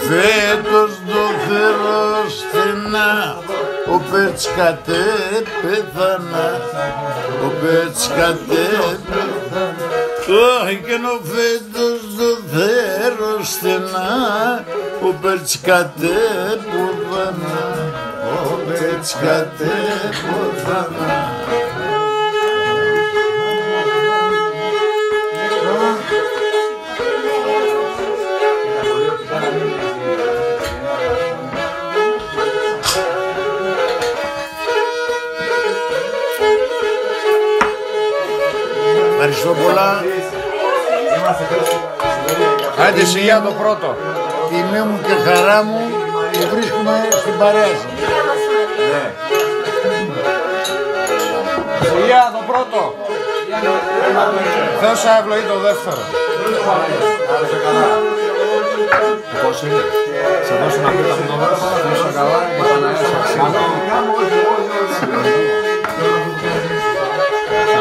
φέτος το θέλω στενά, ο Πετσκατέ πέθανα, ο Πετσκατέ πέθανα. Και ενώ φέτος το θέλω στενά, ο Πετσκατέ πέθανα, ο Πετσκατέ πέθανα. Ευχαριστώ πολλά. Άντε σιγά το πρώτο. Τιμή μου και χαρά μου που βρίσκουμε στην παρέα σας. Σιγά το πρώτο. Θεός ευλογεί το δεύτερο. Πώς είναι. Σε δώσω να πείτε το δεύτερο. Θεός καλά και Παναγία σας αξιώνω.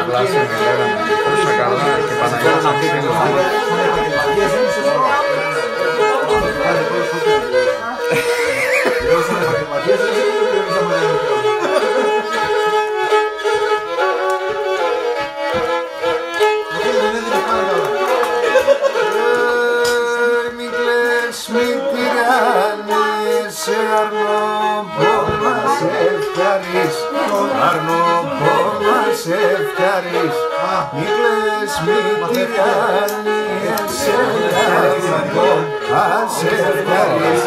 Πλάσια με λέγανε. Θεός καλά και Παναγία σας αξιώνω. Μη κλαις, μη τυράννιες, σε λάβω, ας ευχαρείς,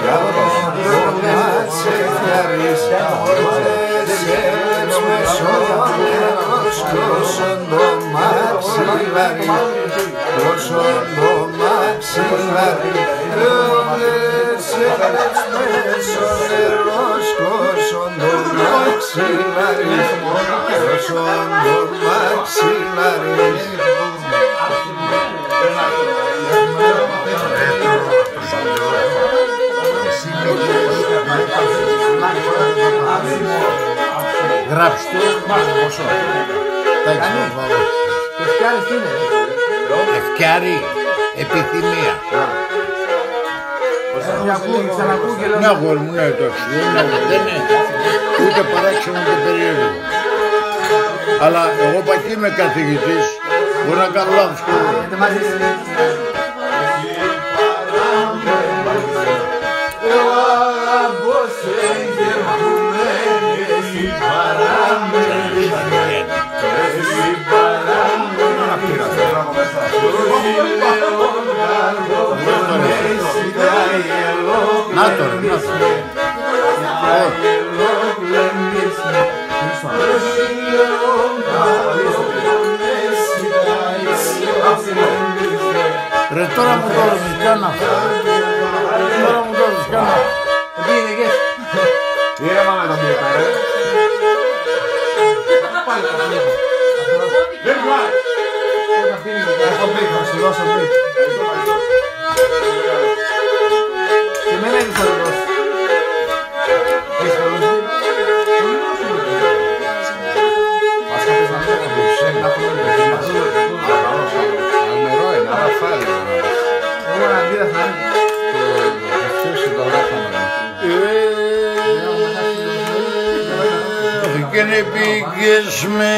για πρώτο ας ευχαρείς, όλες με σώμενος, κλώσον το μαξιλάρι, κλώσον το μαξιλάρι, όλες με σώμενος, κλώσον το μαξιλάρι, κλώσον το μαξιλάρι. Γράψτε πόσο. Το φτιάρι τι είναι? Ευκιάρι, επιθυμία. Ναι αγόρι μου, ναι το αξιώνω, δεν είναι ούτε παράξενο ούτε περίεργο. Αλλά εγώ πακί είμαι καθηγητής, μπορεί να κάνω λάθος και εγώ. Να το ρε, να το ρε. Ρε τώρα μου το ρωτικάνα. Τώρα μου το ρωτικάνα. Τι είναι και Ήρεμα με τον Μίκα, ρε. Δεν βγάλει. έχω μπήκ, θα σου δώσω μπήκ. Και εμένα είναι θα το δώσω. Έχεις καλούς μπήκ? Ας κάποιος να μην έχω μπήκ. Αλμερό είναι, αλλά φάει. Εγώ να αντίδα θα είναι. Αυτός είναι το γράφαμε. Και πήγες με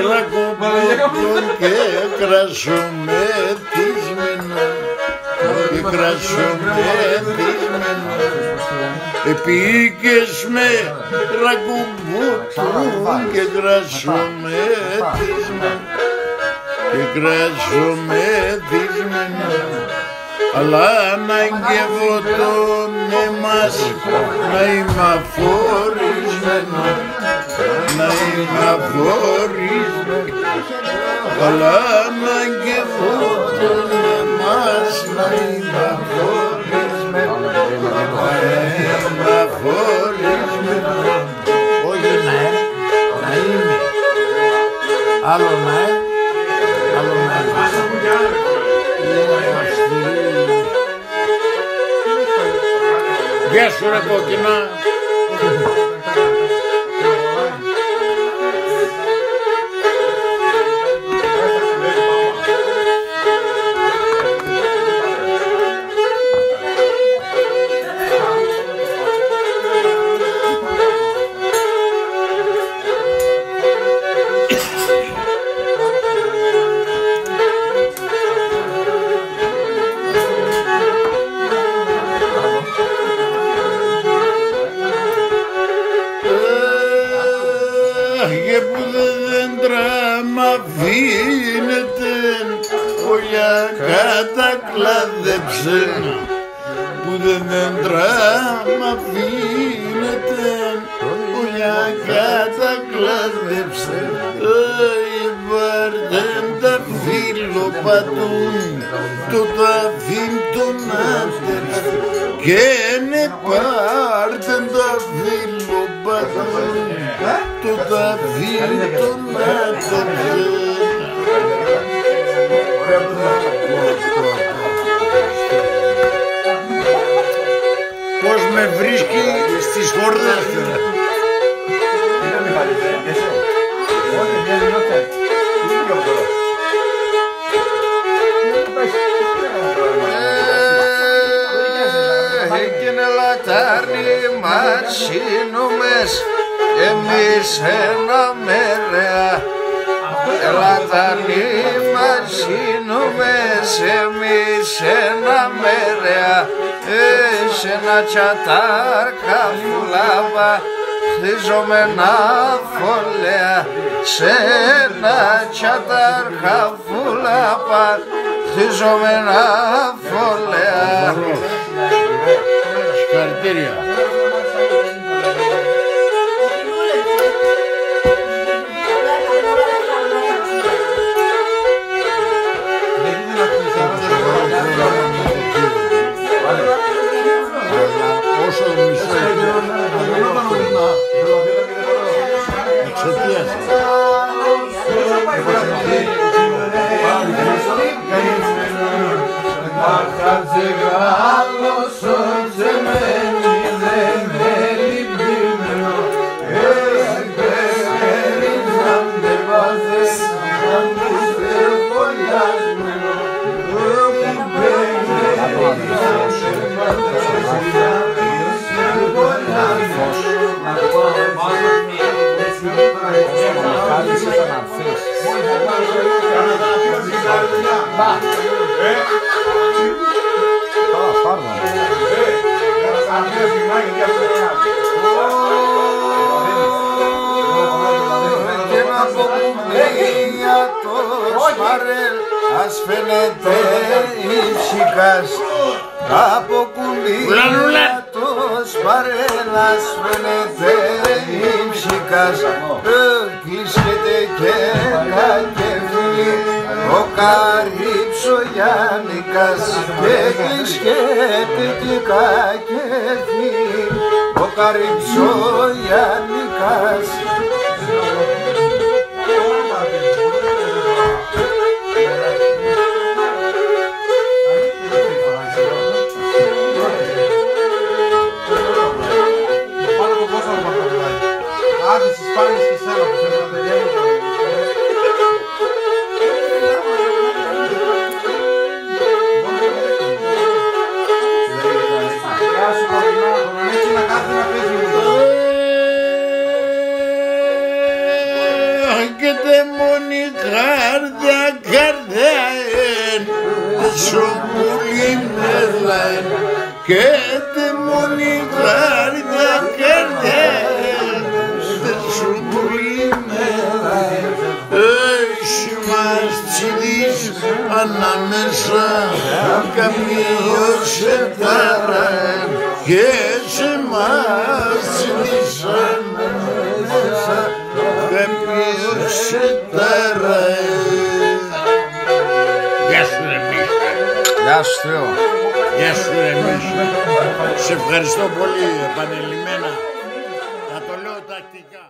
ρακουπότο και κρασομέτισμενο και κρασομέτισμενο. Πήγες με ρακουπότο και κρασομέτισμενο και κρασομέτισμενο. Αλλά αναγκεύω τον εμάς να είμαι αφορισμένο, να είμαι αφορισμένο. Αλλά αναγκεύω τον εμάς να είμαι αφορισμένο, να είμαι αφορισμένο. Όχι να είμαι, άλλο να άλλο να Γεια σου ρε κόκκινα. αφήνετε, ουλιά κατακλάδεψε, που δεν δέντρα μ' αφήνετε, ουλιά κατακλάδεψε, πάρτε τα φιλοπατούν, το ταφήν τον άντεψε, και ναι πάρτε τα φιλοπατούν, το ταφήν τον άντεψε. Πώς με βρίσκει στις χορδές τώρα. Εκείνη λατάρνη μαρσίνομες εμείς ένα μέρα. Λατάρνη μαρσίνομες εμείς ένα μέρα. Σε ένα τσατάρκα φουλάβα χτίζομενα φωλέα. Σε ένα τσατάρκα φουλάβα χτίζομενα φωλέα. Συγχαρητήρια. Όσο μισό εξαιτίας. Ας φαίνεται ήσυχας από κουμπία το σπαρέλ, ας φαίνεται ήσυχας, κλείσχεται και κακεύει ο Καρύψογιάννικας, και κλείσχεται και κακεύει ο Καρύψογιάννικας. Και τε μόνη καρδιά καρδέν, σου πουλί μελέν, και τε μόνη καρδιά καρδέν, σου πουλί μελέν. Εσύ μας τσιδείς ανάμεσα, καμίος σε ταρέν, και σε μας τσιδείς ανάμεσα, καμίος σε ταρέν. Γεια σου ρε Μίχα. Γεια σου Θεό. Γεια σου ρε Μίχα. Σε ευχαριστώ πολύ επανειλημμένα. Θα το λέω τακτικά.